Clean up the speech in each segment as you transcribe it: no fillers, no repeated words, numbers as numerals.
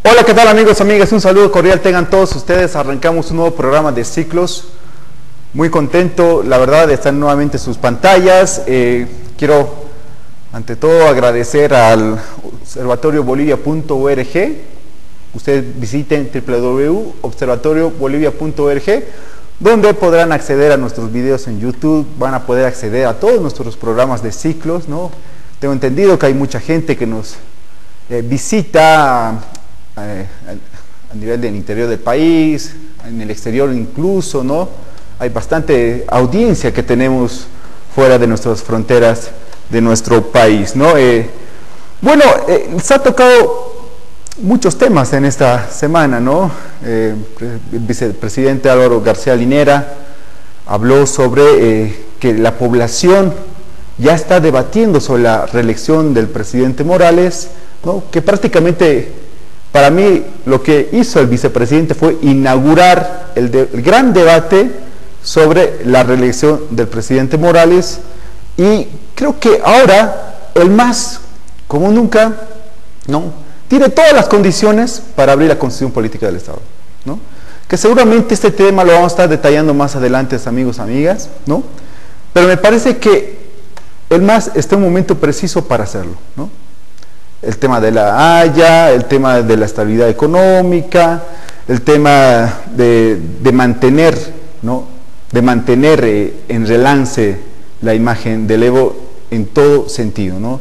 Hola, ¿qué tal amigos, amigas? Un saludo cordial tengan todos ustedes. Arrancamos un nuevo programa de Ciclos. Muy contento, la verdad, de estar nuevamente en sus pantallas. Quiero, ante todo, agradecer al observatoriobolivia.org. Ustedes visiten www.observatoriobolivia.org, donde podrán acceder a nuestros videos en YouTube, van a poder acceder a todos nuestros programas de Ciclos, ¿no? Tengo entendido que hay mucha gente que nos visita a nivel del interior del país, en el exterior incluso, ¿no? Hay bastante audiencia que tenemos fuera de nuestras fronteras de nuestro país, ¿no? Se ha tocado muchos temas en esta semana, ¿no? El vicepresidente Álvaro García Linera habló sobre que la población ya está debatiendo sobre la reelección del presidente Morales, ¿no? Que prácticamente, para mí, lo que hizo el vicepresidente fue inaugurar el gran debate sobre la reelección del presidente Morales, y creo que ahora el MAS, como nunca, ¿no?, tiene todas las condiciones para abrir la Constitución Política del Estado, ¿no? Que seguramente este tema lo vamos a estar detallando más adelante, amigos, amigas, ¿no? Pero me parece que el MAS está en un momento preciso para hacerlo, ¿no? El tema de la Haya, el tema de la estabilidad económica, el tema de mantener, ¿no?, de mantener en relance la imagen del Evo en todo sentido, ¿no?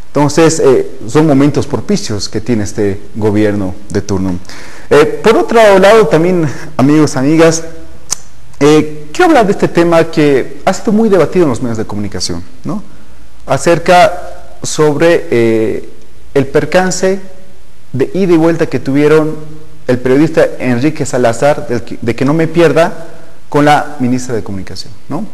Entonces, son momentos propicios que tiene este gobierno de turno. Por otro lado, también, amigos, amigas, quiero hablar de este tema que ha sido muy debatido en los medios de comunicación, ¿no? Acerca sobre el percance de ida y vuelta que tuvieron el periodista Enrique Salazar, de que no me pierda, con la ministra de Comunicación, ¿no?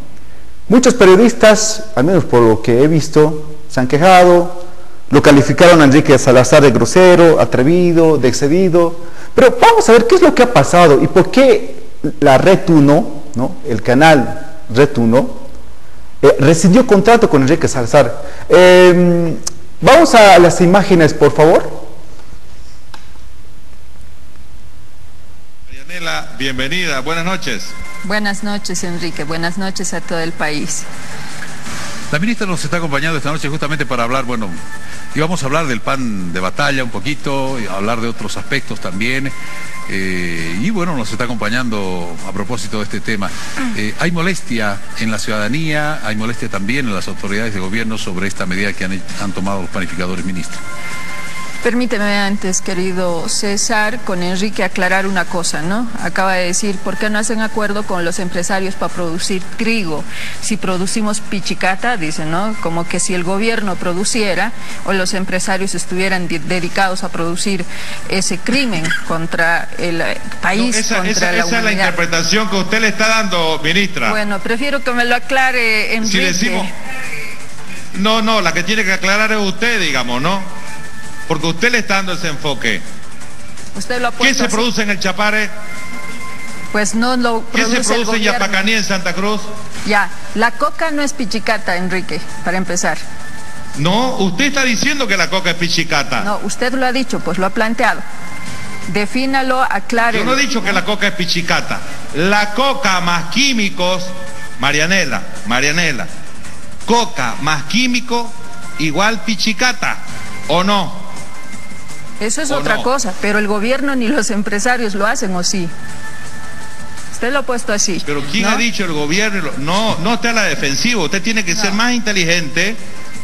Muchos periodistas, al menos por lo que he visto, se han quejado, lo calificaron a Enrique Salazar de grosero, atrevido, de excedido, pero vamos a ver qué es lo que ha pasado y por qué la Red 1, ¿no?, el canal Red 1, rescindió contrato con Enrique Salazar. Vamos a las imágenes, por favor. Marianela, bienvenida, buenas noches. Buenas noches, Enrique, buenas noches a todo el país. La ministra nos está acompañando esta noche justamente para hablar, bueno, y vamos a hablar del plan de batalla un poquito, y hablar de otros aspectos también, y bueno, nos está acompañando a propósito de este tema. Hay molestia en la ciudadanía, hay molestia también en las autoridades de gobierno sobre esta medida que han tomado los planificadores ministros. Permíteme antes, querido César, con Enrique aclarar una cosa, ¿no? Acaba de decir, ¿por qué no hacen acuerdo con los empresarios para producir trigo? Si producimos pichicata, dice, ¿no? Como que si el gobierno produciera o los empresarios estuvieran dedicados a producir ese crimen contra el país, no, contra la humanidad. Esa es la interpretación que usted le está dando, ministra. Bueno, prefiero que me lo aclare, Enrique. Si decimos... No, la que tiene que aclarar es usted, digamos, ¿no? Porque usted le está dando ese enfoque. Usted lo ha puesto. ¿Qué se produce en el Chapare? Pues no lo produce. ¿Qué se produce en Yapacaní, en Santa Cruz? Ya, la coca no es pichicata, Enrique, para empezar. No, usted está diciendo que la coca es pichicata. No, usted lo ha dicho, pues lo ha planteado. Defínalo, aclare. Yo no he dicho que la coca es pichicata. La coca más químicos, Marianela, coca más químico igual pichicata, ¿o no? Eso es otra cosa, pero el gobierno ni los empresarios lo hacen, ¿o sí? Usted lo ha puesto así. Pero ¿quién ha dicho el gobierno? No esté a la defensiva, usted tiene que ser más inteligente,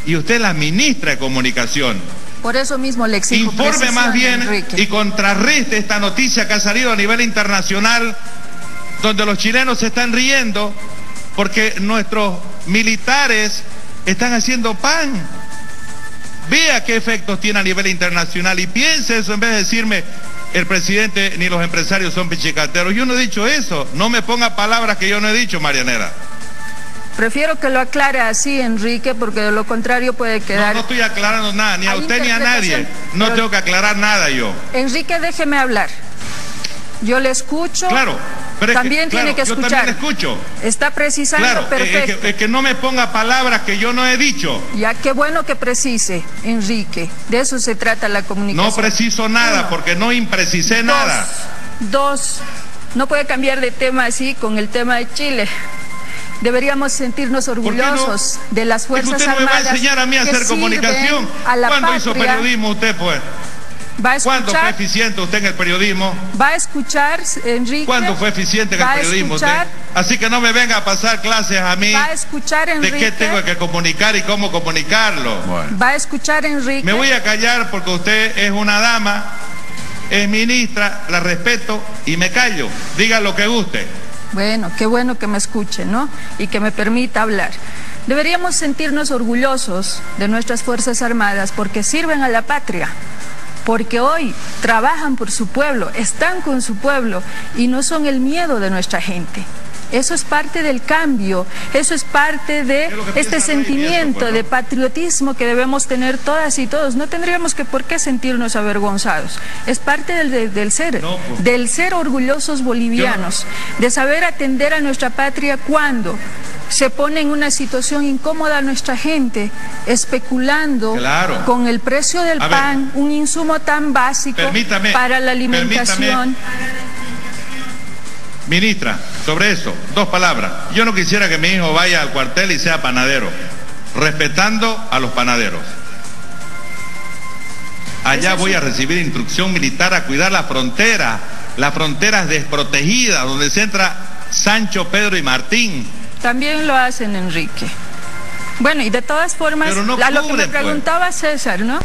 y usted es la ministra de Comunicación. Por eso mismo le exijo informe más bien, Enrique, y contrarreste esta noticia que ha salido a nivel internacional, donde los chilenos se están riendo porque nuestros militares están haciendo pan. Vea qué efectos tiene a nivel internacional y piense eso en vez de decirme el presidente ni los empresarios son pichicateros. Yo no he dicho eso, no me ponga palabras que yo no he dicho, Marianela. Prefiero que lo aclare así, Enrique, porque de lo contrario puede quedar... No estoy aclarando nada, ni a usted ni a nadie. No tengo que aclarar nada yo. Enrique, déjeme hablar. Yo le escucho. Claro, también tiene que escuchar. Yo también escucho. Está precisando, claro, perfecto. Es que no me ponga palabras que yo no he dicho. Ya, qué bueno que precise, Enrique. De eso se trata la comunicación. No preciso nada, porque no imprecisé nada. Dos, no puede cambiar de tema así con el tema de Chile. Deberíamos sentirnos orgullosos de las Fuerzas Armadas. Usted no me va a enseñar a mí a hacer comunicación. ¿Cuándo hizo periodismo usted, pues? Va a escuchar, ¿cuándo fue eficiente usted en el periodismo? Va a escuchar, Enrique. ¿Cuándo fue eficiente en el periodismo usted? Así que no me venga a pasar clases a mí. Va a escuchar, Enrique. De qué tengo que comunicar y cómo comunicarlo. Bueno. Va a escuchar, Enrique. Me voy a callar porque usted es una dama, es ministra, la respeto y me callo. Diga lo que guste. Bueno, qué bueno que me escuche, ¿no? Y que me permita hablar. Deberíamos sentirnos orgullosos de nuestras Fuerzas Armadas porque sirven a la patria, porque hoy trabajan por su pueblo, están con su pueblo y no son el miedo de nuestra gente. Eso es parte del cambio, eso es parte de este sentimiento de patriotismo que debemos tener todas y todos. No tendríamos que por qué sentirnos avergonzados. Es parte del ser orgullosos bolivianos, de saber atender a nuestra patria cuando se pone en una situación incómoda a nuestra gente, especulando con el precio del pan, un insumo tan básico para la alimentación. Ministra, sobre eso, 2 palabras. Yo no quisiera que mi hijo vaya al cuartel y sea panadero, respetando a los panaderos. Allá voy a recibir instrucción militar a cuidar la frontera, las fronteras desprotegidas, donde se entra Sancho, Pedro y Martín. También lo hacen, Enrique. Bueno, y de todas formas, a lo que me preguntaba César, ¿no?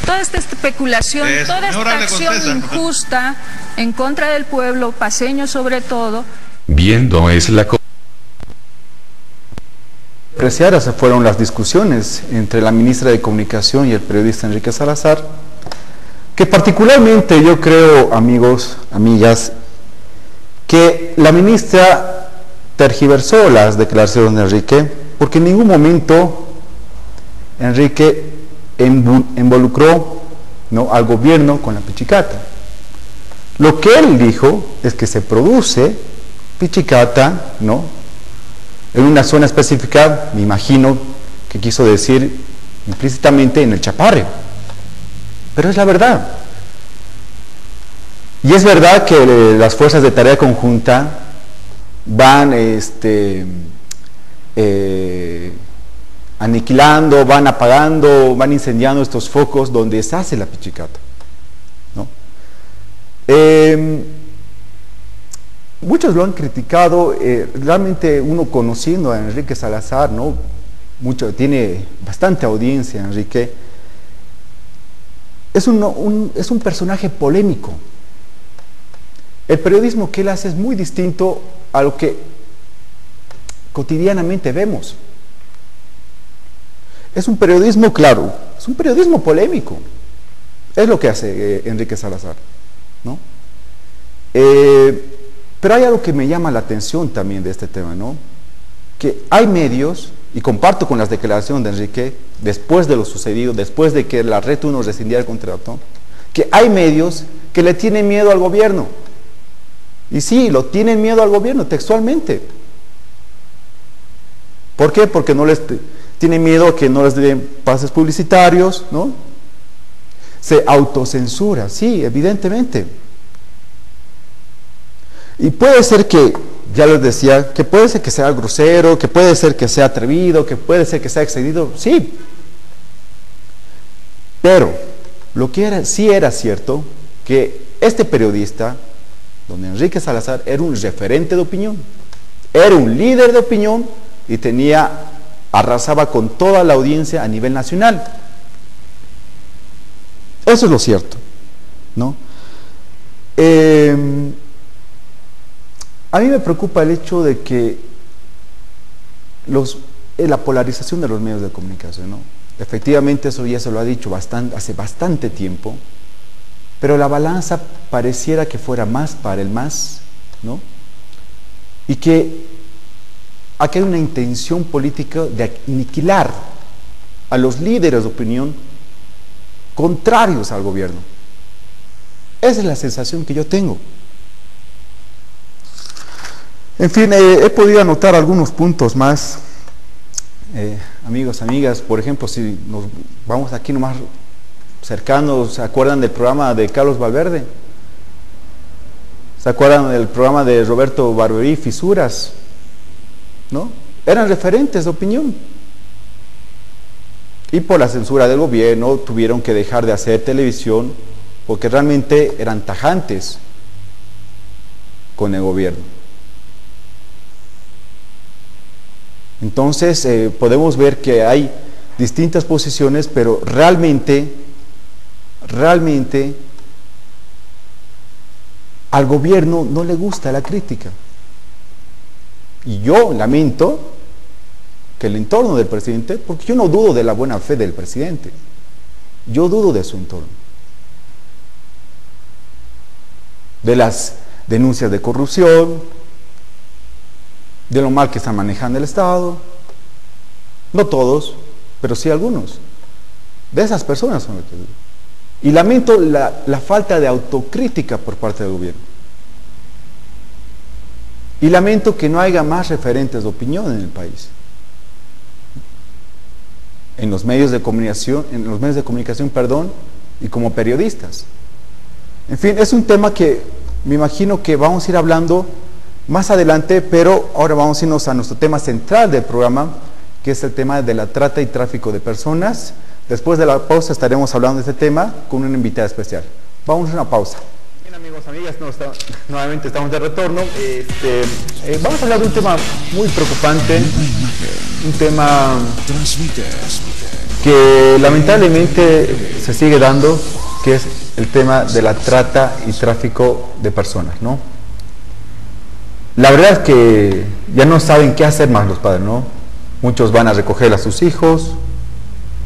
Toda esta especulación, toda esta acción injusta en contra del pueblo paceño sobre todo. Viendo es la Apreciadas fueron las discusiones entre la ministra de Comunicación y el periodista Enrique Salazar, que particularmente yo creo, amigos, amigas, que la ministra tergiversó las declaraciones de Enrique, porque en ningún momento Enrique involucró, ¿no?, al gobierno con la pichicata. Lo que él dijo es que se produce pichicata, ¿no?, en una zona específica, me imagino que quiso decir implícitamente en el Chaparro, pero es la verdad. Y es verdad que las fuerzas de tarea conjunta van aniquilando, van apagando, van incendiando estos focos donde se hace la pichicata, ¿no? Muchos lo han criticado, realmente uno conociendo a Enrique Salazar, ¿no?, tiene bastante audiencia Enrique, es un personaje polémico. El periodismo que él hace es muy distinto a lo que cotidianamente vemos. Es un periodismo, claro, es un periodismo polémico. Es lo que hace Enrique Salazar, ¿no? Pero hay algo que me llama la atención también de este tema, ¿no? Que hay medios, y comparto con las declaraciones de Enrique, después de lo sucedido, después de que la Red 1 rescindiera el contrato, que hay medios que le tienen miedo al gobierno. Y sí, lo tienen miedo al gobierno, textualmente. ¿Por qué? Porque no les tienen miedo a que no les den pases publicitarios, ¿no? Se autocensura, sí, evidentemente. Y puede ser que, ya les decía, que puede ser que sea grosero, que puede ser que sea atrevido, que puede ser que sea excedido, sí. Pero lo que sí era cierto, que este periodista, don Enrique Salazar, era un referente de opinión, era un líder de opinión y arrasaba con toda la audiencia a nivel nacional. Eso es lo cierto, ¿no? A mí me preocupa el hecho de que la polarización de los medios de comunicación, ¿no? Efectivamente, eso ya se lo ha dicho hace bastante tiempo, pero la balanza pareciera que fuera más para el más, ¿no? Y que aquí hay una intención política de aniquilar a los líderes de opinión contrarios al gobierno. Esa es la sensación que yo tengo. En fin, he podido anotar algunos puntos más, amigos, amigas. Por ejemplo, si nos vamos aquí nomás cercanos, ¿se acuerdan del programa de Carlos Valverde? ¿Se acuerdan del programa de Roberto Barberí, Fisuras? ¿No? Eran referentes de opinión. Y por la censura del gobierno tuvieron que dejar de hacer televisión porque realmente eran tajantes con el gobierno. Entonces podemos ver que hay distintas posiciones, pero realmente al gobierno no le gusta la crítica. Y yo lamento que el entorno del presidente, porque yo no dudo de la buena fe del presidente, yo dudo de su entorno, de las denuncias de corrupción, de lo mal que están manejando el Estado, no todos, pero sí algunos, de esas personas son las que dudo. Y lamento la falta de autocrítica por parte del gobierno. Y lamento que no haya más referentes de opinión en el país. En los medios de comunicación, y como periodistas. En fin, es un tema que me imagino que vamos a ir hablando más adelante, pero ahora vamos a irnos a nuestro tema central del programa, que es el tema de la trata y tráfico de personas. Después de la pausa estaremos hablando de este tema con una invitada especial. Vamos a una pausa. Bien, amigos, amigas, nuevamente estamos de retorno. Vamos a hablar de un tema muy preocupante, un tema que lamentablemente se sigue dando, que es el tema de la trata y tráfico de personas, ¿no? La verdad es que ya no saben qué hacer más los padres, ¿no? Muchos van a recoger a sus hijos,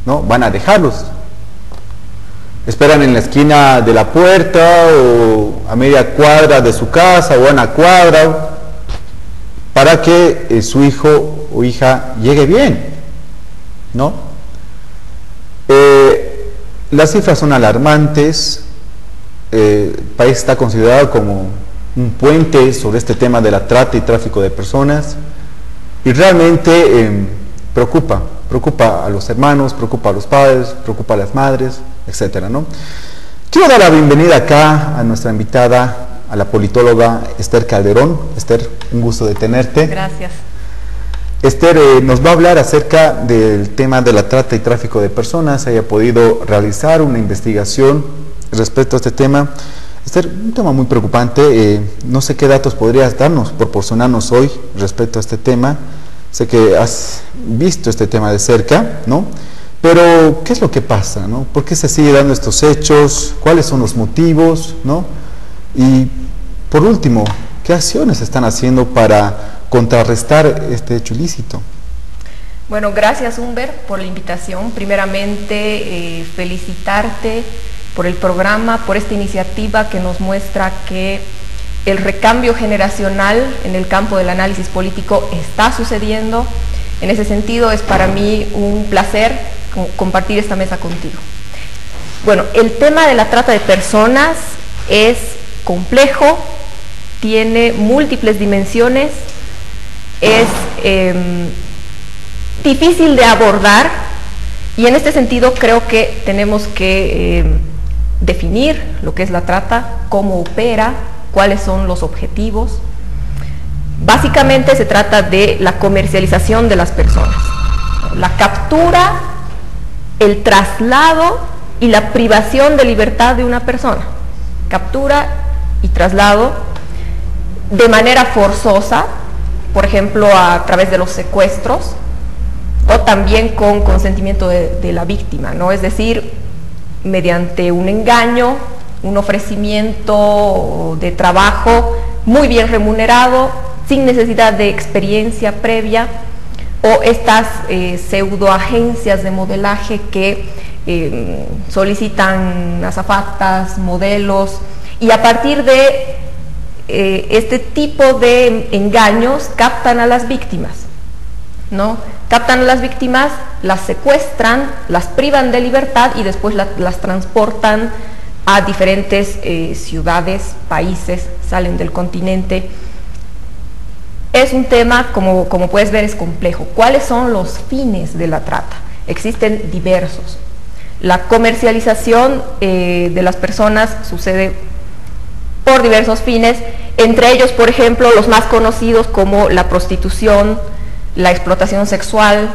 ¿no? Van a dejarlos. Esperan en la esquina de la puerta o a media cuadra de su casa o a una cuadra para que su hijo o hija llegue bien, ¿no? Las cifras son alarmantes. El país está considerado como un puente sobre este tema de la trata y tráfico de personas y realmente preocupa a los hermanos, preocupa a los padres, preocupa a las madres, etcétera, ¿no? Quiero dar la bienvenida acá a nuestra invitada, a la politóloga Esther Calderón. Esther, un gusto de tenerte. Gracias. Esther nos va a hablar acerca del tema de la trata y tráfico de personas. Haya podido realizar una investigación respecto a este tema. Esther, un tema muy preocupante. No sé qué datos podrías proporcionarnos hoy respecto a este tema. Sé que has visto este tema de cerca, ¿no? Pero, ¿qué es lo que pasa, no? ¿Por qué se sigue dando estos hechos? ¿Cuáles son los motivos, no? Y, por último, ¿qué acciones están haciendo para contrarrestar este hecho ilícito? Bueno, gracias, Humber, por la invitación. Primeramente, felicitarte por el programa, por esta iniciativa que nos muestra que el recambio generacional en el campo del análisis político está sucediendo. En ese sentido, es para mí un placer compartir esta mesa contigo. Bueno, el tema de la trata de personas es complejo, tiene múltiples dimensiones, es difícil de abordar y en este sentido creo que tenemos que definir lo que es la trata, cómo opera, cuáles son los objetivos. Básicamente se trata de la comercialización de las personas, la captura, el traslado y la privación de libertad de una persona. Captura y traslado de manera forzosa, por ejemplo a través de los secuestros, o también con consentimiento de la víctima, ¿no? Es decir, mediante un engaño, un ofrecimiento de trabajo muy bien remunerado, sin necesidad de experiencia previa, o estas pseudoagencias de modelaje que solicitan azafatas, modelos, y a partir de este tipo de engaños captan a las víctimas, ¿no? Captan a las víctimas, las secuestran, las privan de libertad y después las transportan a diferentes ciudades, países, salen del continente. es un tema, como puedes ver, es complejo. ¿Cuáles son los fines de la trata? Existen diversos. La comercialización de las personas sucede por diversos fines, entre ellos, por ejemplo, los más conocidos como la prostitución, la explotación sexual,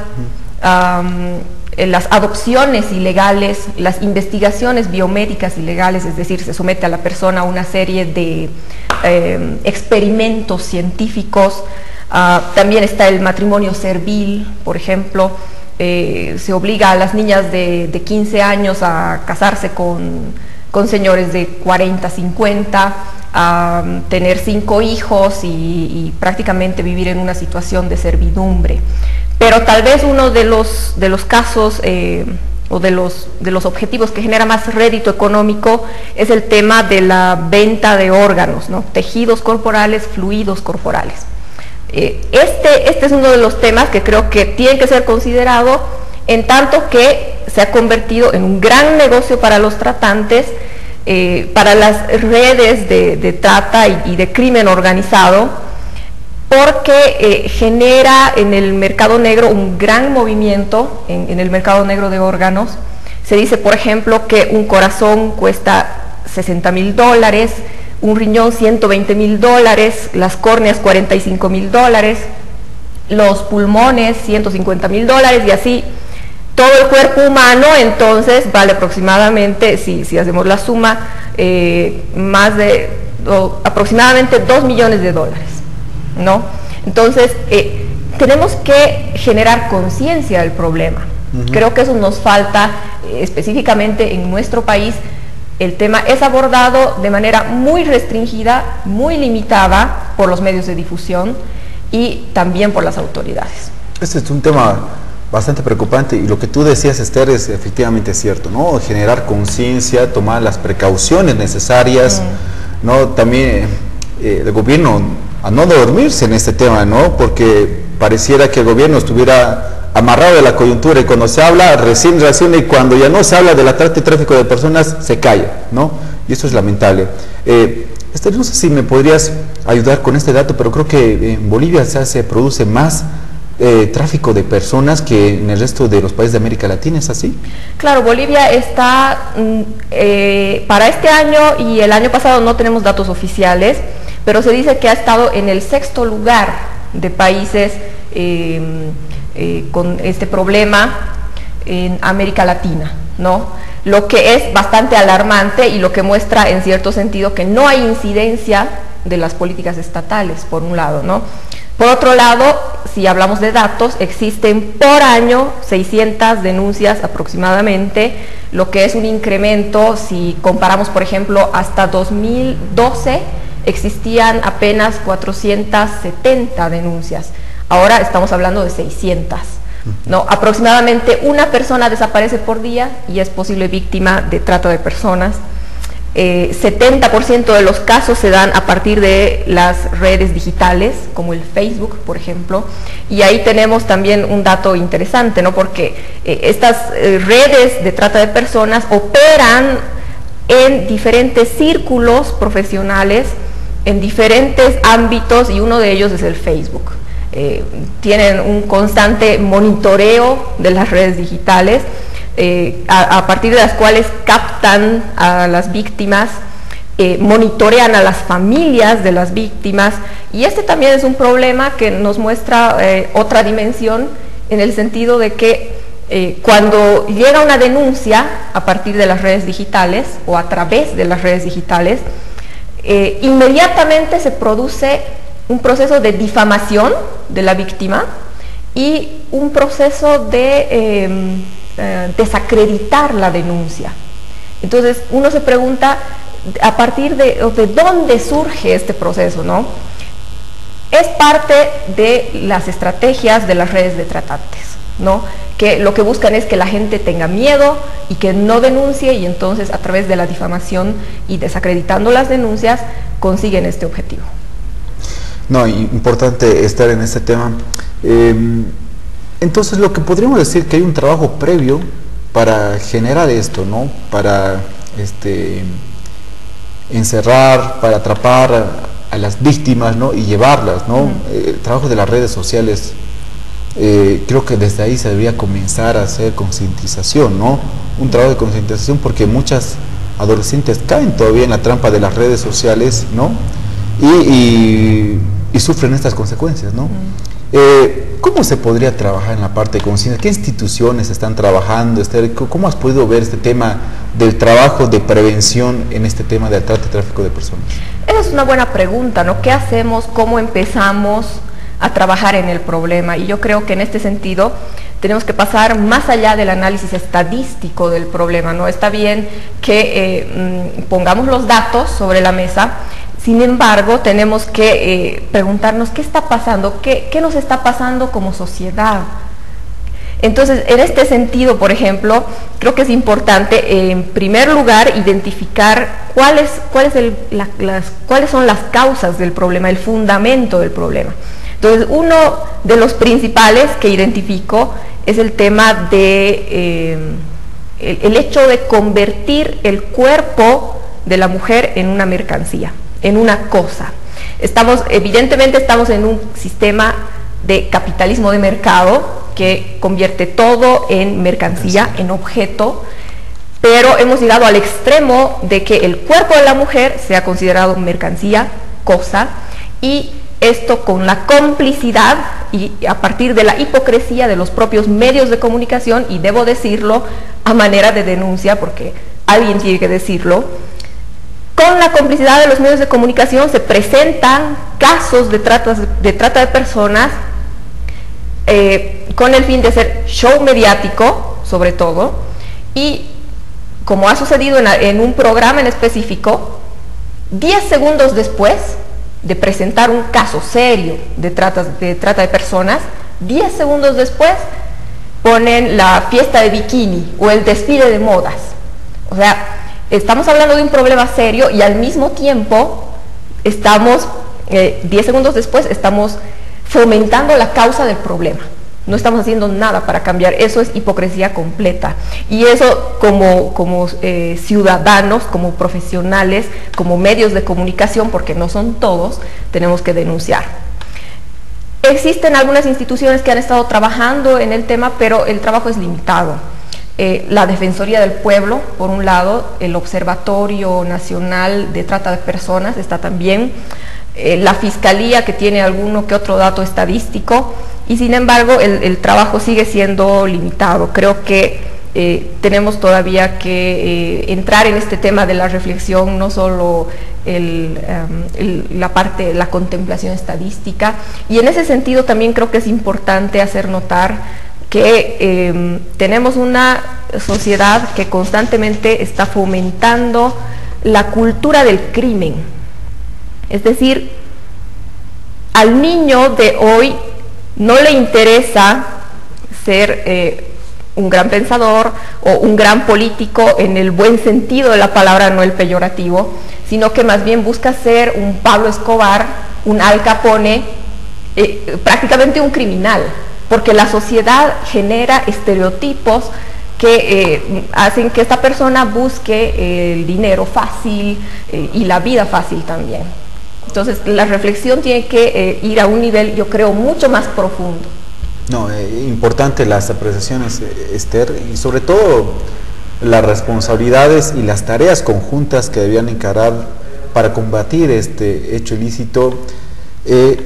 las adopciones ilegales, las investigaciones biomédicas ilegales, es decir, se somete a la persona a una serie de experimentos científicos. También está el matrimonio servil, por ejemplo. Se obliga a las niñas de 15 años a casarse con señores de 40, 50, a tener 5 hijos y prácticamente vivir en una situación de servidumbre. Pero tal vez uno de los casos o de los objetivos que genera más rédito económico es el tema de la venta de órganos, ¿no? Tejidos corporales, fluidos corporales. Este es uno de los temas que creo que tiene que ser considerado, en tanto que se ha convertido en un gran negocio para los tratantes, para las redes de trata y de crimen organizado, porque genera en el mercado negro un gran movimiento, en el mercado negro de órganos. Se dice, por ejemplo, que un corazón cuesta $60.000, un riñón $120.000, las córneas $45.000, los pulmones $150.000, y así todo el cuerpo humano. Entonces vale aproximadamente, si hacemos la suma, aproximadamente $2 millones, ¿no? Entonces tenemos que generar conciencia del problema. Creo que eso nos falta específicamente en nuestro país. El tema es abordado de manera muy restringida, muy limitada por los medios de difusión y también por las autoridades. Este es un tema bastante preocupante, y lo que tú decías, Esther, es efectivamente cierto, ¿no? Generar conciencia, tomar las precauciones necesarias, ¿no? También el gobierno a no dormirse en este tema, ¿no? Porque pareciera que el gobierno estuviera amarrado de la coyuntura, y cuando se habla recién reacciona, y cuando ya no se habla de la trata y tráfico de personas se calla, ¿no? Y eso es lamentable. Esther, no sé si me podrías ayudar con este dato, pero creo que en Bolivia se produce más tráfico de personas que en el resto de los países de América Latina, ¿es así? Claro, Bolivia está, para este año y el año pasado no tenemos datos oficiales, pero se dice que ha estado en el 6º lugar de países con este problema en América Latina, ¿no? Lo que es bastante alarmante y lo que muestra en cierto sentido que no hay incidencia de las políticas estatales, por un lado, ¿no? Por otro lado, si hablamos de datos, existen por año 600 denuncias aproximadamente, lo que es un incremento. Si comparamos, por ejemplo, hasta 2012 existían apenas 470 denuncias. Ahora estamos hablando de 600, ¿no? Aproximadamente una persona desaparece por día y es posible víctima de trata de personas. 70% de los casos se dan a partir de las redes digitales, como el Facebook, por ejemplo, y ahí tenemos también un dato interesante, ¿no? Porque estas redes de trata de personas operan en diferentes círculos profesionales, en diferentes ámbitos, y uno de ellos es el Facebook. Tienen un constante monitoreo de las redes digitales, a partir de las cuales captan a las víctimas, monitorean a las familias de las víctimas, y este también es un problema que nos muestra otra dimensión, en el sentido de que cuando llega una denuncia a partir de las redes digitales o a través de las redes digitales, inmediatamente se produce un proceso de difamación de la víctima y un proceso de desacreditar la denuncia. Entonces uno se pregunta a partir de dónde surge este proceso, ¿no? Es parte de las estrategias de las redes de tratantes, ¿no? Que lo que buscan es que la gente tenga miedo y que no denuncie, y entonces a través de la difamación y desacreditando las denuncias consiguen este objetivo. No, importante estar en este tema. Entonces lo que podríamos decir que hay un trabajo previo para generar esto, ¿no? Para encerrar, para atrapar a las víctimas, ¿no? Y llevarlas, ¿no? El trabajo de las redes sociales, creo que desde ahí se debería comenzar a hacer concientización, ¿no? Un trabajo de concientización, porque muchas adolescentes caen todavía en la trampa de las redes sociales, ¿no? Y sufren estas consecuencias, ¿no? ¿Cómo se podría trabajar en la parte de conciencia? ¿Qué instituciones están trabajando, Esther? ¿Cómo has podido ver este tema del trabajo de prevención en este tema del trata y tráfico de personas? Esa es una buena pregunta, ¿no? ¿Qué hacemos? ¿Cómo empezamos a trabajar en el problema? Y yo creo que en este sentido tenemos que pasar más allá del análisis estadístico del problema, ¿no? Está bien que pongamos los datos sobre la mesa. Sin embargo, tenemos que preguntarnos qué está pasando, qué nos está pasando como sociedad. Entonces, en este sentido, por ejemplo, creo que es importante, en primer lugar, identificar cuáles son las causas del problema, el fundamento del problema. Entonces, uno de los principales que identifico es el tema de el hecho de convertir el cuerpo de la mujer en una mercancía, en una cosa. Evidentemente estamos en un sistema de capitalismo de mercado que convierte todo en mercancía, en objeto, pero hemos llegado al extremo de que el cuerpo de la mujer sea considerado mercancía, cosa, y esto con la complicidad y a partir de la hipocresía de los propios medios de comunicación, y debo decirlo a manera de denuncia porque alguien tiene que decirlo. Con la complicidad de los medios de comunicación se presentan casos de trata de personas con el fin de hacer show mediático, sobre todo, y como ha sucedido en un programa en específico, 10 segundos después de presentar un caso serio de trata de personas, 10 segundos después ponen la fiesta de bikini o el desfile de modas. O sea, estamos hablando de un problema serio y al mismo tiempo estamos, 10 segundos después, estamos fomentando la causa del problema. No estamos haciendo nada para cambiar. Eso es hipocresía completa. Y eso como ciudadanos, como profesionales, como medios de comunicación, porque no son todos, tenemos que denunciar. Existen algunas instituciones que han estado trabajando en el tema, pero el trabajo es limitado. La Defensoría del Pueblo, por un lado, el Observatorio Nacional de Trata de Personas está también, la Fiscalía, que tiene alguno que otro dato estadístico, y sin embargo el trabajo sigue siendo limitado. Creo que tenemos todavía que entrar en este tema de la reflexión, no solo la parte de la contemplación estadística, y en ese sentido también creo que es importante hacer notar que tenemos una sociedad que constantemente está fomentando la cultura del crimen. Es decir, al niño de hoy no le interesa ser un gran pensador o un gran político en el buen sentido de la palabra, no el peyorativo, sino que más bien busca ser un Pablo Escobar, un Al Capone, prácticamente un criminal, porque la sociedad genera estereotipos que hacen que esta persona busque el dinero fácil y la vida fácil también. Entonces la reflexión tiene que ir a un nivel, yo creo, mucho más profundo. No, importante las apreciaciones, Esther, y sobre todo las responsabilidades y las tareas conjuntas que debían encarar para combatir este hecho ilícito,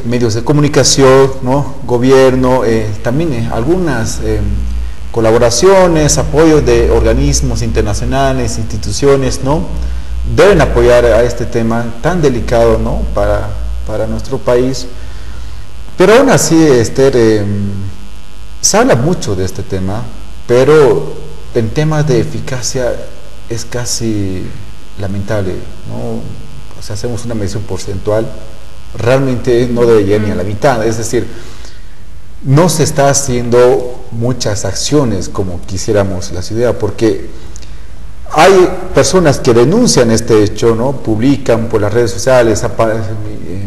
medios de comunicación, ¿no? Gobierno, también algunas colaboraciones, apoyo de organismos internacionales, instituciones, ¿no? Deben apoyar a este tema tan delicado, ¿no? para nuestro país. Pero aún así, Esther, se habla mucho de este tema, pero en temas de eficacia es casi lamentable, ¿no? O sea, hacemos una medición porcentual, realmente no debe llegar ni a la mitad. Es decir, no se está haciendo muchas acciones como quisiéramos la ciudad, porque hay personas que denuncian este hecho, ¿no? Publican por las redes sociales, aparece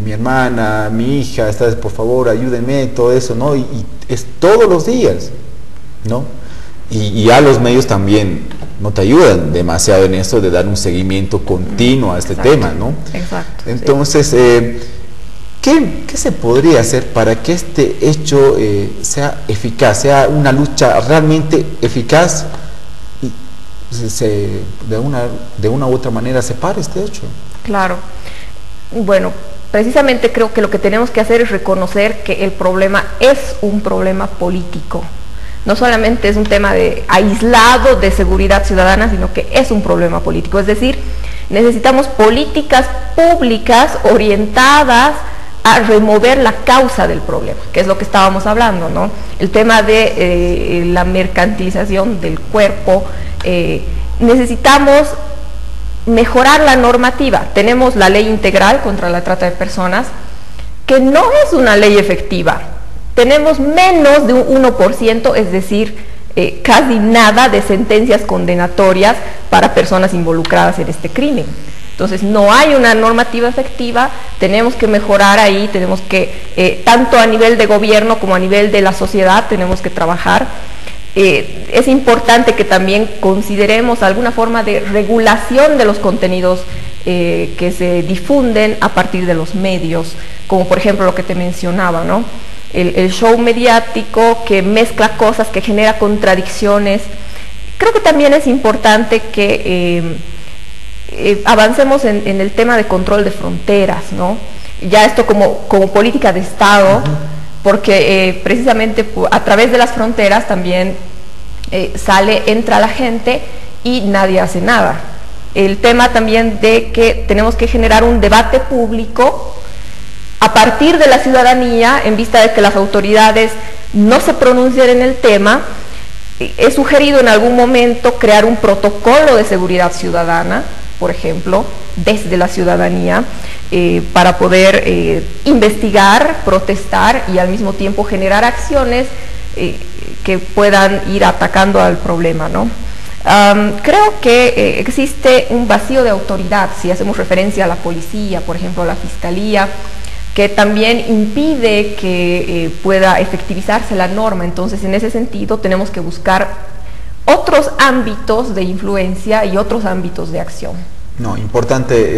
mi hermana, mi hija, esta vez por favor ayúdenme, todo eso, ¿no? Y es todos los días, ¿no? Y a los medios también no te ayudan demasiado en esto de dar un seguimiento continuo a este tema, ¿no? Exacto. Entonces, ¿qué se podría hacer para que este hecho sea eficaz, sea una lucha realmente eficaz y de una u otra manera se pare este hecho? Claro. Bueno, precisamente creo que lo que tenemos que hacer es reconocer que el problema es un problema político. No solamente es un tema aislado de seguridad ciudadana, sino que es un problema político. Es decir, necesitamos políticas públicas orientadas a remover la causa del problema, que es lo que estábamos hablando, ¿no? El tema de la mercantilización del cuerpo. Necesitamos mejorar la normativa. Tenemos la ley integral contra la trata de personas, que no es una ley efectiva. Tenemos menos de un 1%, es decir, casi nada de sentencias condenatorias para personas involucradas en este crimen. Entonces no hay una normativa efectiva, tenemos que mejorar ahí, tenemos que, tanto a nivel de gobierno como a nivel de la sociedad, tenemos que trabajar. Es importante que también consideremos alguna forma de regulación de los contenidos que se difunden a partir de los medios, como por ejemplo lo que te mencionaba, ¿no? El show mediático que mezcla cosas, que genera contradicciones. Creo que también es importante que avancemos en el tema de control de fronteras, ¿no? Ya esto como política de Estado, porque precisamente a través de las fronteras también entra la gente y nadie hace nada. El tema también de que tenemos que generar un debate público a partir de la ciudadanía, en vista de que las autoridades no se pronuncian en el tema. He sugerido en algún momento crear un protocolo de seguridad ciudadana, por ejemplo, desde la ciudadanía, para poder investigar, protestar y al mismo tiempo generar acciones que puedan ir atacando al problema, ¿no? Creo que existe un vacío de autoridad, si hacemos referencia a la policía, por ejemplo, a la fiscalía, que también impide que pueda efectivizarse la norma. Entonces, en ese sentido, tenemos que buscar otros ámbitos de influencia y otros ámbitos de acción. No, importante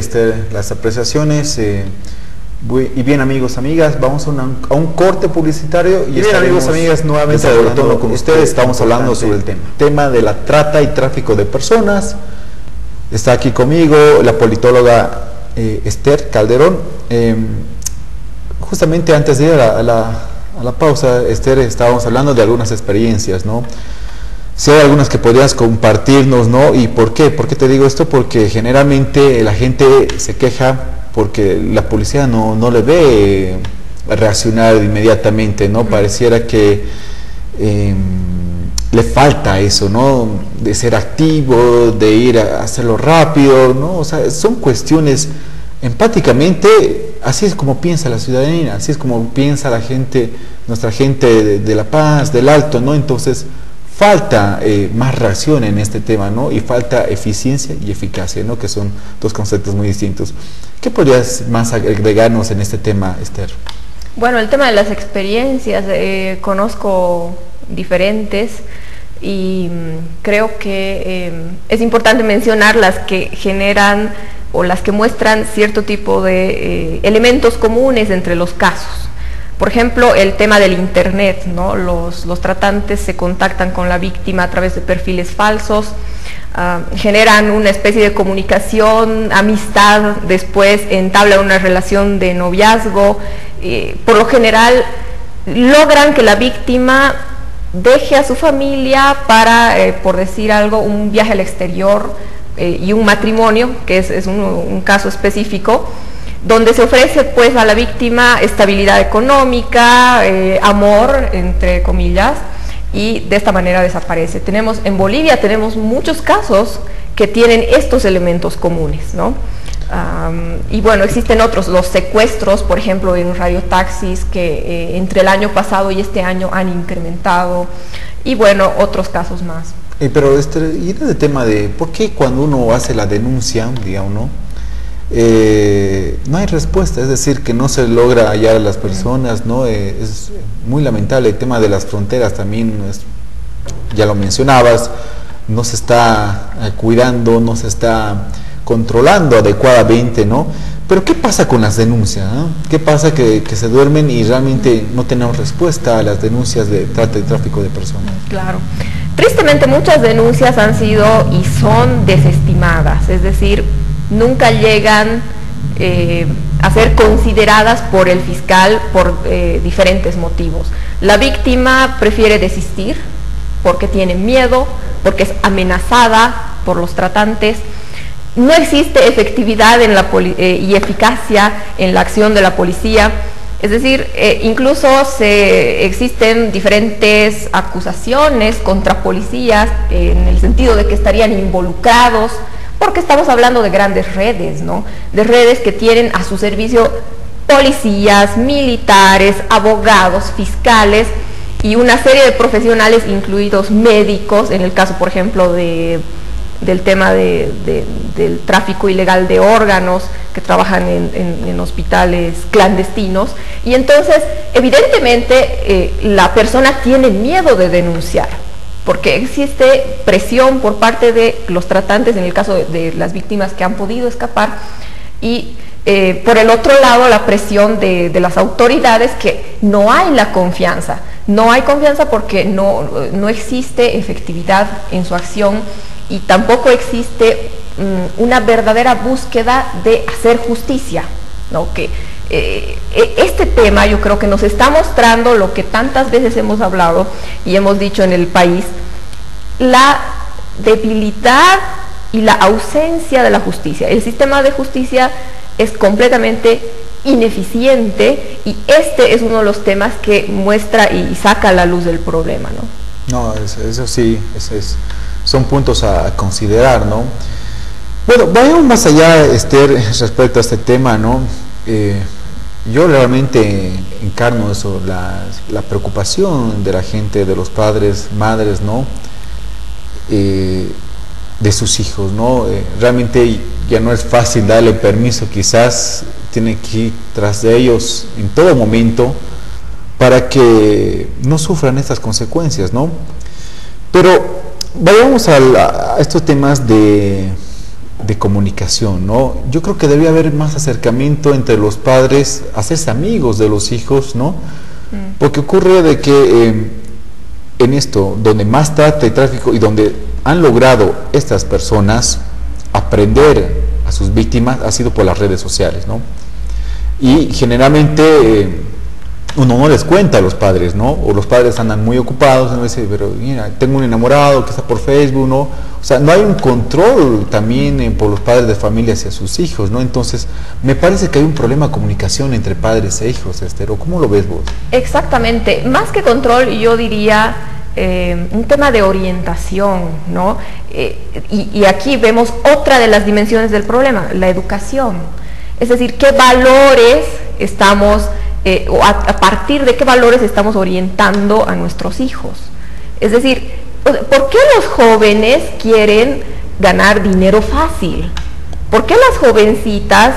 las apreciaciones. Y bien, amigos, amigas, vamos a un corte publicitario y bien, amigos, amigas, nuevamente hablando con ustedes. Estamos hablando sobre el tema de la trata y tráfico de personas. Está aquí conmigo la politóloga Esther Calderón. Justamente antes de ir a la pausa, Esther, estábamos hablando de algunas experiencias, ¿no? Si hay algunas que podrías compartirnos, ¿no? ¿Y por qué? ¿Por qué te digo esto? Porque generalmente la gente se queja porque la policía no le ve reaccionar inmediatamente, ¿no? Pareciera que le falta eso, ¿no? De ser activo, de ir a hacerlo rápido, ¿no? O sea, son cuestiones empáticamente, así es como piensa la ciudadanía, así es como piensa la gente, nuestra gente de La Paz, del Alto, ¿no? Entonces, falta más reacción en este tema, ¿no? Y falta eficiencia y eficacia, ¿no? Que son dos conceptos muy distintos. ¿Qué podrías más agregarnos en este tema, Esther? Bueno, el tema de las experiencias, conozco diferentes y creo que es importante mencionar las que generan o las que muestran cierto tipo de elementos comunes entre los casos. Por ejemplo, el tema del internet, ¿no? Los tratantes se contactan con la víctima a través de perfiles falsos, generan una especie de comunicación, amistad, después entablan una relación de noviazgo. Por lo general logran que la víctima deje a su familia para, por decir algo, un viaje al exterior y un matrimonio, que es un caso específico, donde se ofrece pues a la víctima estabilidad económica, amor, entre comillas, y de esta manera desaparece. En Bolivia tenemos muchos casos que tienen estos elementos comunes, ¿no? Y bueno, existen otros, los secuestros, por ejemplo, en radiotaxis, que entre el año pasado y este año han incrementado, y bueno, otros casos más. Pero y el tema de por qué cuando uno hace la denuncia, digamos, ¿no? No hay respuesta, es decir, que no se logra hallar a las personas, ¿no? Es muy lamentable. El tema de las fronteras también, ya lo mencionabas, no se está cuidando, no se está controlando adecuadamente, ¿no? Pero ¿qué pasa con las denuncias, ¿no? ¿Qué pasa que se duermen y realmente no tenemos respuesta a las denuncias de trata y tráfico de personas? Claro. Tristemente muchas denuncias han sido y son desestimadas, es decir, nunca llegan a ser consideradas por el fiscal por diferentes motivos. La víctima prefiere desistir porque tiene miedo, porque es amenazada por los tratantes. No existe efectividad en y eficacia en la acción de la policía. Es decir, incluso existen diferentes acusaciones contra policías en el sentido de que estarían involucrados, porque estamos hablando de grandes redes, ¿no? De redes que tienen a su servicio policías, militares, abogados, fiscales y una serie de profesionales, incluidos médicos, en el caso, por ejemplo, del tema del tráfico ilegal de órganos, que trabajan en hospitales clandestinos. Y entonces, evidentemente, la persona tiene miedo de denunciar, porque existe presión por parte de los tratantes, en el caso de las víctimas que han podido escapar, y por el otro lado la presión de las autoridades, que no hay la confianza. No hay confianza porque no existe efectividad en su acción y tampoco existe una verdadera búsqueda de hacer justicia, ¿no? Que este tema yo creo que nos está mostrando lo que tantas veces hemos hablado y hemos dicho en el país: la debilidad y la ausencia de la justicia. El sistema de justicia es completamente ineficiente y este es uno de los temas que muestra y saca a la luz del problema, ¿no? No, eso sí, son puntos a considerar, ¿no? Bueno, vayamos más allá, Esther, respecto a este tema, ¿no? Yo realmente encarno eso, la preocupación de la gente, de los padres, madres, ¿no? De sus hijos, ¿no? Realmente ya no es fácil darle permiso, quizás tiene que ir tras de ellos en todo momento para que no sufran estas consecuencias, ¿no? Pero vayamos a estos temas de comunicación, ¿no? Yo creo que debería haber más acercamiento entre los padres, hacerse amigos de los hijos, ¿no? Porque ocurre de que en esto, donde más trata y tráfico y donde han logrado estas personas aprender a sus víctimas, ha sido por las redes sociales, ¿no? Y generalmente uno no les cuenta a los padres, ¿no? O los padres andan muy ocupados, ¿no? Dice, pero mira, tengo un enamorado que está por Facebook, ¿no? O sea, no hay un control también por los padres de familia hacia sus hijos, ¿no? Entonces, me parece que hay un problema de comunicación entre padres e hijos, Esther. ¿Cómo lo ves vos? Exactamente. Más que control, yo diría un tema de orientación, ¿no? Y aquí vemos otra de las dimensiones del problema, la educación. Es decir, ¿qué valores estamos o a partir de qué valores estamos orientando a nuestros hijos? Es decir, ¿por qué los jóvenes quieren ganar dinero fácil? ¿Por qué las jovencitas,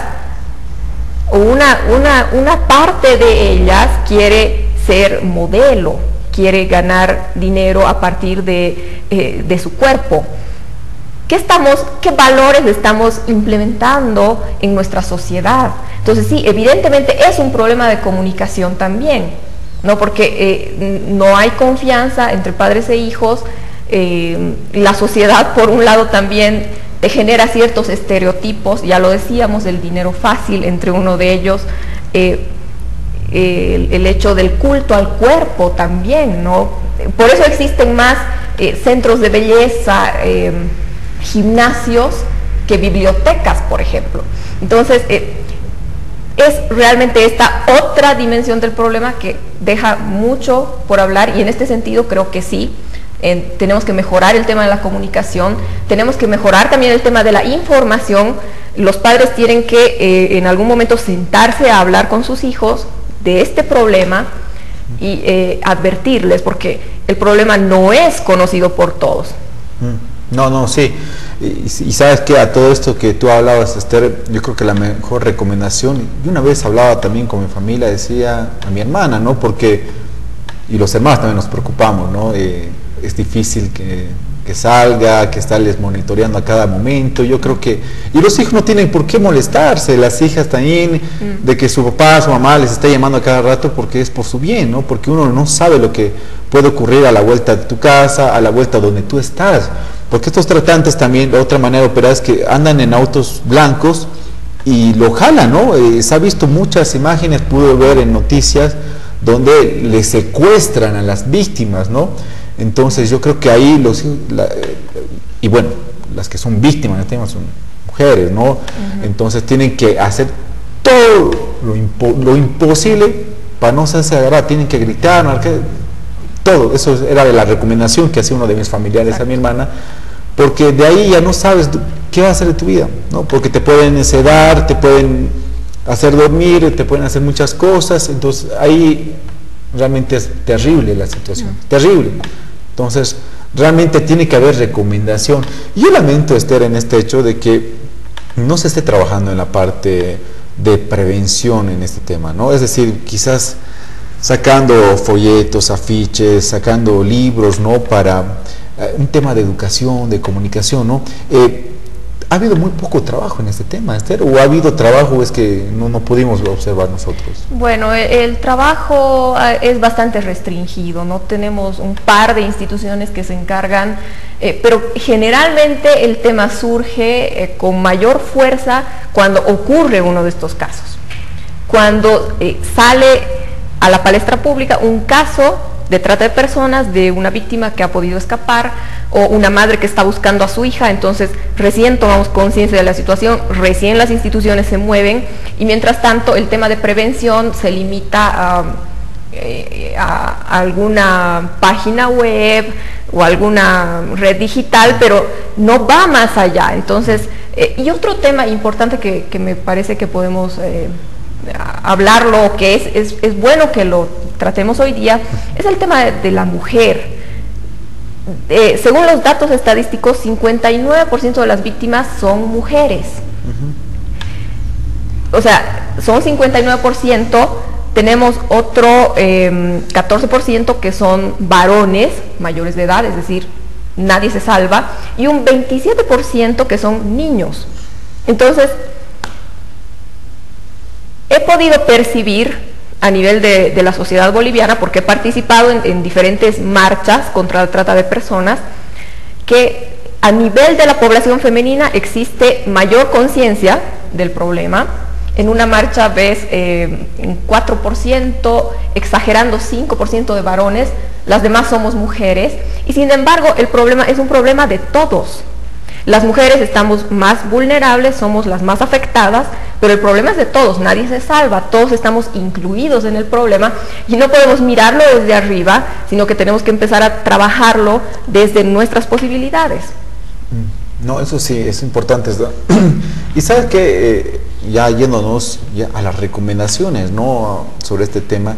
o una parte de ellas, quiere ser modelo, quiere ganar dinero a partir de su cuerpo? ¿Qué valores estamos implementando en nuestra sociedad? Entonces sí, evidentemente es un problema de comunicación también, ¿no? Porque no hay confianza entre padres e hijos. La sociedad, por un lado, también te genera ciertos estereotipos, ya lo decíamos, el dinero fácil entre uno de ellos, el hecho del culto al cuerpo también, ¿no? Por eso existen más centros de belleza, gimnasios, que bibliotecas, por ejemplo. Entonces, es realmente esta otra dimensión del problema que deja mucho por hablar, y en este sentido creo que sí, tenemos que mejorar el tema de la comunicación, tenemos que mejorar también el tema de la información. Los padres tienen que en algún momento sentarse a hablar con sus hijos de este problema y advertirles, porque el problema no es conocido por todos. No, sí. Y sabes que a todo esto que tú hablabas, Esther, yo creo que la mejor recomendación, y una vez hablaba también con mi familia, decía a mi hermana, ¿no? Porque, y los hermanos también nos preocupamos, ¿no? Es difícil que que salga, que estarles monitoreando a cada momento. Yo creo que, y los hijos no tienen por qué molestarse, las hijas también, de que su papá, su mamá les esté llamando a cada rato porque es por su bien, ¿no? Porque uno no sabe lo que puede ocurrir a la vuelta de tu casa, a la vuelta donde tú estás. Porque estos tratantes también, de otra manera de operar es que andan en autos blancos y lo jalan, ¿no? Se ha visto muchas imágenes, pude ver en noticias, donde le secuestran a las víctimas, ¿no? Entonces yo creo que ahí y bueno, las que son víctimas, este tema son mujeres, ¿no? Entonces tienen que hacer todo lo imposible para no hacerse agarrar, tienen que gritar, todo, eso era de la recomendación que hacía uno de mis familiares a mi hermana, porque de ahí ya no sabes qué va a hacer de tu vida, ¿no? Porque te pueden sedar, te pueden hacer dormir, te pueden hacer muchas cosas, entonces ahí realmente es terrible la situación, terrible. Entonces realmente tiene que haber recomendación. Y yo lamento, Esther, en este hecho de que no se esté trabajando en la parte de prevención en este tema, ¿no? Es decir, quizás sacando folletos, afiches, sacando libros, ¿no? Para un tema de educación, de comunicación, ¿no? ¿Ha habido muy poco trabajo en este tema, Esther? ¿O ha habido trabajo, es que no pudimos observar nosotros? Bueno, el trabajo es bastante restringido, no tenemos un par de instituciones que se encargan, pero generalmente el tema surge con mayor fuerza cuando ocurre uno de estos casos. Cuando sale a la palestra pública un caso de trata de personas, de una víctima que ha podido escapar, o una madre que está buscando a su hija, entonces recién tomamos conciencia de la situación, recién las instituciones se mueven, y mientras tanto el tema de prevención se limita a alguna página web o alguna red digital, pero no va más allá. Entonces, y otro tema importante que me parece que podemos hablarlo, que es bueno que lo tratemos hoy día, es el tema de la mujer. Según los datos estadísticos, 59% de las víctimas son mujeres. O sea, son 59%, tenemos otro 14% que son varones mayores de edad, es decir, nadie se salva, y un 27% que son niños. Entonces, he podido percibir a nivel de la sociedad boliviana, porque he participado en diferentes marchas contra la trata de personas, que a nivel de la población femenina existe mayor conciencia del problema. En una marcha ves un 4%, exagerando 5% de varones, las demás somos mujeres, y sin embargo el problema es un problema de todos. Las mujeres estamos más vulnerables, somos las más afectadas, pero el problema es de todos, nadie se salva, todos estamos incluidos en el problema y no podemos mirarlo desde arriba, sino que tenemos que empezar a trabajarlo desde nuestras posibilidades. No, eso sí, es importante. Y sabes que ya yéndonos ya a las recomendaciones, ¿no?, sobre este tema,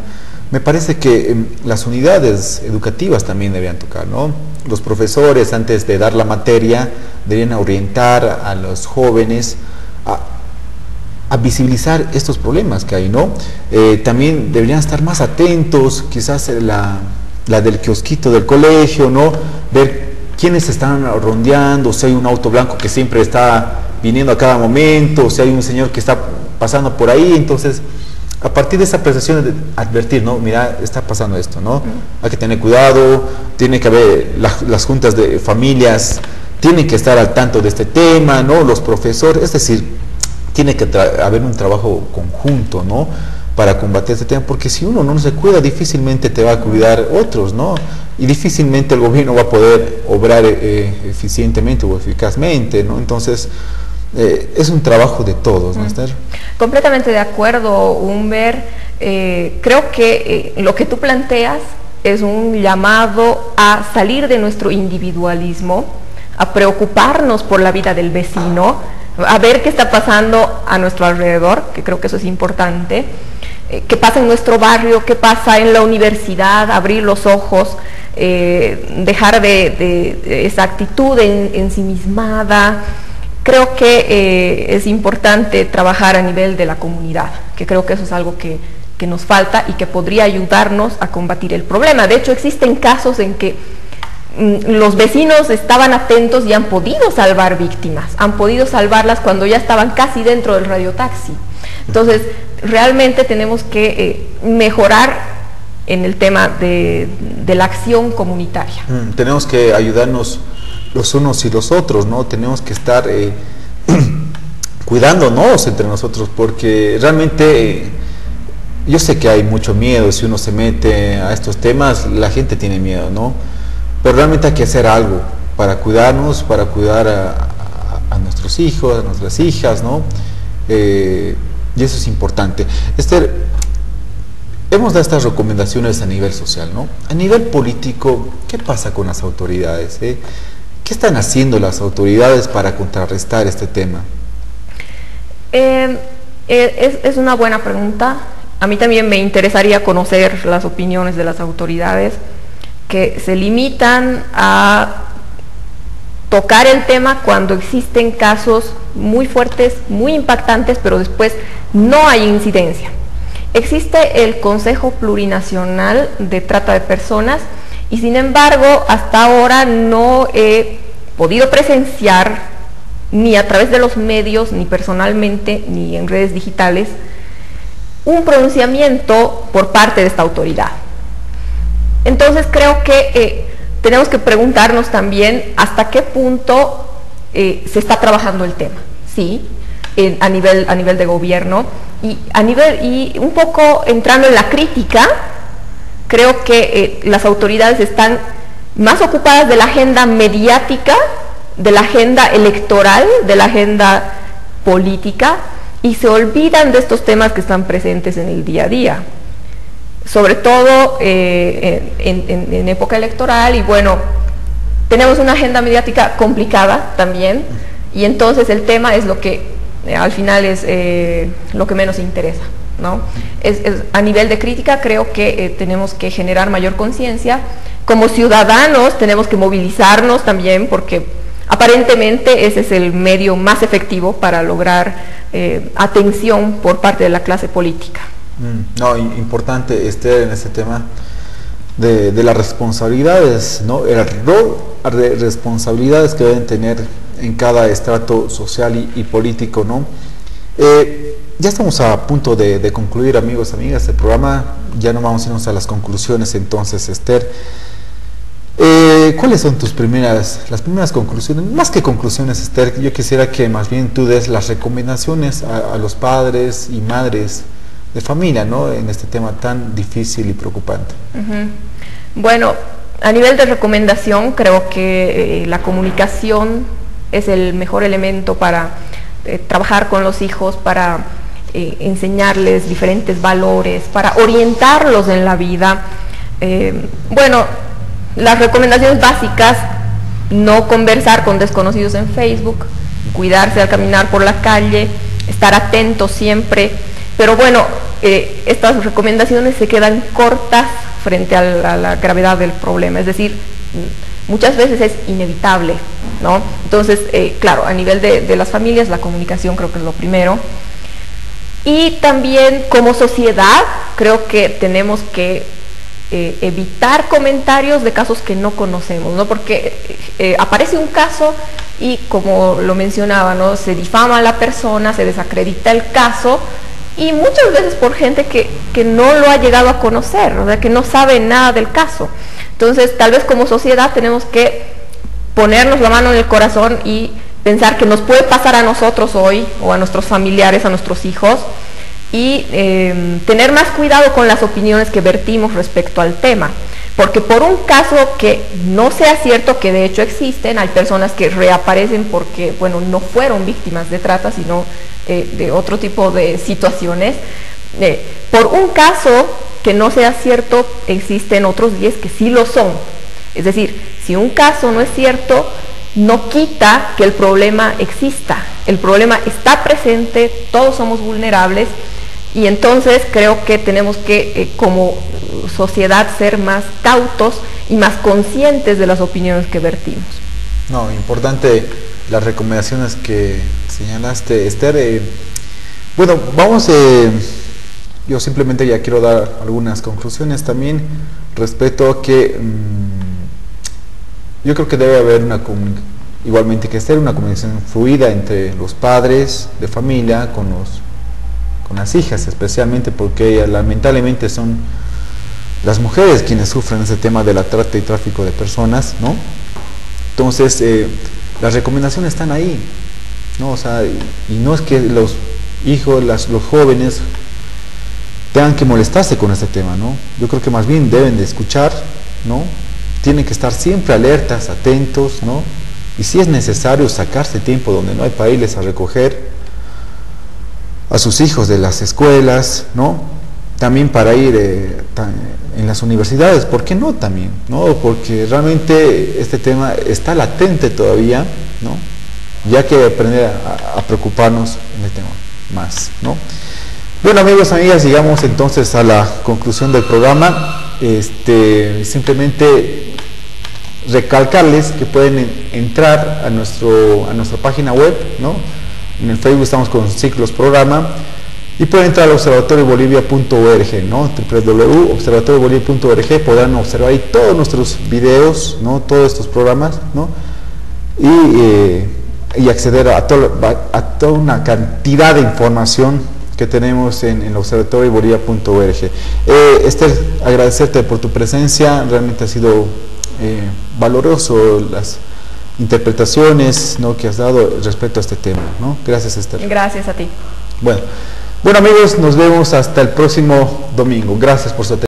me parece que las unidades educativas también deberían tocar, ¿no? Los profesores, antes de dar la materia, deberían orientar a los jóvenes a visibilizar estos problemas que hay, ¿no? También deberían estar más atentos, quizás la del kiosquito del colegio, ¿no? Ver quiénes están rondeando, si hay un auto blanco que siempre está viniendo a cada momento, si hay un señor que está pasando por ahí. Entonces, a partir de esa percepción de advertir, ¿no? Mira, está pasando esto, ¿no? Hay que tener cuidado, tiene que haber las juntas de familias, tienen que estar al tanto de este tema, ¿no? Los profesores, es decir, tiene que haber un trabajo conjunto, ¿no?, para combatir este tema, porque si uno no se cuida, difícilmente te va a cuidar otros, ¿no? Y difícilmente el gobierno va a poder obrar eficientemente o eficazmente, ¿no? Entonces, es un trabajo de todos, ¿no, Esther? Completamente de acuerdo, Humber. Creo que lo que tú planteas es un llamado a salir de nuestro individualismo, a preocuparnos por la vida del vecino, a ver qué está pasando a nuestro alrededor, que creo que eso es importante, qué pasa en nuestro barrio, qué pasa en la universidad, abrir los ojos, dejar de esa actitud ensimismada. Creo que es importante trabajar a nivel de la comunidad, que creo que eso es algo que nos falta y que podría ayudarnos a combatir el problema. De hecho, existen casos en que los vecinos estaban atentos y han podido salvar víctimas, han podido salvarlas cuando ya estaban casi dentro del radiotaxi. Entonces, realmente tenemos que mejorar en el tema de la acción comunitaria. Tenemos que ayudarnos los unos y los otros, ¿no? Tenemos que estar cuidándonos entre nosotros, porque realmente yo sé que hay mucho miedo. Si uno se mete a estos temas, la gente tiene miedo, ¿no? Pero realmente hay que hacer algo para cuidarnos, para cuidar a nuestros hijos, a nuestras hijas, ¿no? Y eso es importante. Esther, hemos dado estas recomendaciones a nivel social, ¿no? A nivel político, ¿qué pasa con las autoridades? ¿Qué están haciendo las autoridades para contrarrestar este tema? Es una buena pregunta. A mí también me interesaría conocer las opiniones de las autoridades, que se limitan a tocar el tema cuando existen casos muy fuertes, muy impactantes, pero después no hay incidencia. Existe el Consejo Plurinacional de Trata de Personas y sin embargo hasta ahora no he podido presenciar, ni a través de los medios, ni personalmente, ni en redes digitales, un pronunciamiento por parte de esta autoridad. Entonces creo que tenemos que preguntarnos también hasta qué punto se está trabajando el tema, ¿sí? A nivel de gobierno y un poco entrando en la crítica. Creo que las autoridades están más ocupadas de la agenda mediática, de la agenda electoral, de la agenda política, y se olvidan de estos temas que están presentes en el día a día, sobre todo en época electoral. Y bueno, tenemos una agenda mediática complicada también, y entonces el tema es lo que al final es lo que menos interesa, ¿no? A nivel de crítica creo que tenemos que generar mayor conciencia. Como ciudadanos tenemos que movilizarnos también, porque aparentemente ese es el medio más efectivo para lograr atención por parte de la clase política. No, importante en este tema de las responsabilidades, ¿no? El rol de responsabilidades que deben tener en cada estrato social y político, ¿no? Ya estamos a punto de concluir, amigos, amigas, el programa. Ya no vamos a irnos a las conclusiones entonces, Esther. ¿Cuáles son las primeras conclusiones? Más que conclusiones, Esther, yo quisiera que más bien tú des las recomendaciones a los padres y madres de familia, ¿no? En este tema tan difícil y preocupante. Bueno, a nivel de recomendación, creo que la comunicación es el mejor elemento para trabajar con los hijos, para enseñarles diferentes valores, para orientarlos en la vida. Bueno, las recomendaciones básicas: no conversar con desconocidos en Facebook, cuidarse al caminar por la calle, estar atentos siempre. Pero bueno, estas recomendaciones se quedan cortas frente a la gravedad del problema, es decir, muchas veces es inevitable, ¿no? Entonces, claro, a nivel de las familias, la comunicación creo que es lo primero. Y también como sociedad creo que tenemos que evitar comentarios de casos que no conocemos, ¿no? Porque aparece un caso y, como lo mencionaba, ¿no?, se difama a la persona, se desacredita el caso, y muchas veces por gente que no lo ha llegado a conocer, o sea, que no sabe nada del caso. Entonces, tal vez como sociedad tenemos que ponernos la mano en el corazón y pensar que nos puede pasar a nosotros hoy, o a nuestros familiares, a nuestros hijos, y tener más cuidado con las opiniones que vertimos respecto al tema. Porque por un caso que no sea cierto, que de hecho existen, hay personas que reaparecen porque, bueno, no fueron víctimas de trata, sino de otro tipo de situaciones. Por un caso que no sea cierto, existen otros 10 que sí lo son. Es decir, si un caso no es cierto, no quita que el problema exista. El problema está presente, todos somos vulnerables, y entonces creo que tenemos que, como sociedad, ser más cautos y más conscientes de las opiniones que vertimos. No, importante las recomendaciones que señalaste, Esther. Bueno, vamos, yo simplemente ya quiero dar algunas conclusiones también respecto a que yo creo que debe haber igualmente que ser una comunicación fluida entre los padres de familia con las hijas, especialmente porque lamentablemente son las mujeres quienes sufren ese tema de la trata y tráfico de personas, ¿no? Entonces, las recomendaciones están ahí, ¿no? O sea, y no es que los hijos, los jóvenes tengan que molestarse con este tema, ¿no? Yo creo que más bien deben de escuchar, ¿no? Tienen que estar siempre alertas, atentos, ¿no? Y si es necesario sacarse tiempo donde no hay para irles a recoger a sus hijos de las escuelas, ¿no? También para ir en las universidades, ¿por qué no también? ¿No? Porque realmente este tema está latente todavía, ¿no? Ya que aprender a preocuparnos en el tema más, ¿no? Bueno, amigos, amigas, llegamos entonces a la conclusión del programa. Simplemente recalcarles que pueden entrar a nuestra página web, ¿no? En el Facebook estamos con Ciclos Programa, y pueden entrar a observatoriobolivia.org, ¿no? www.observatoriobolivia.org. podrán observar ahí todos nuestros videos, ¿no? Todos estos programas, ¿no? Y acceder a toda una cantidad de información que tenemos en observatoriobolivia.org. Esther, agradecerte por tu presencia, realmente ha sido valoroso las interpretaciones, ¿no? que has dado respecto a este tema, ¿no? Gracias, Esther. Gracias a ti. Bueno amigos, nos vemos hasta el próximo domingo. Gracias por su atención.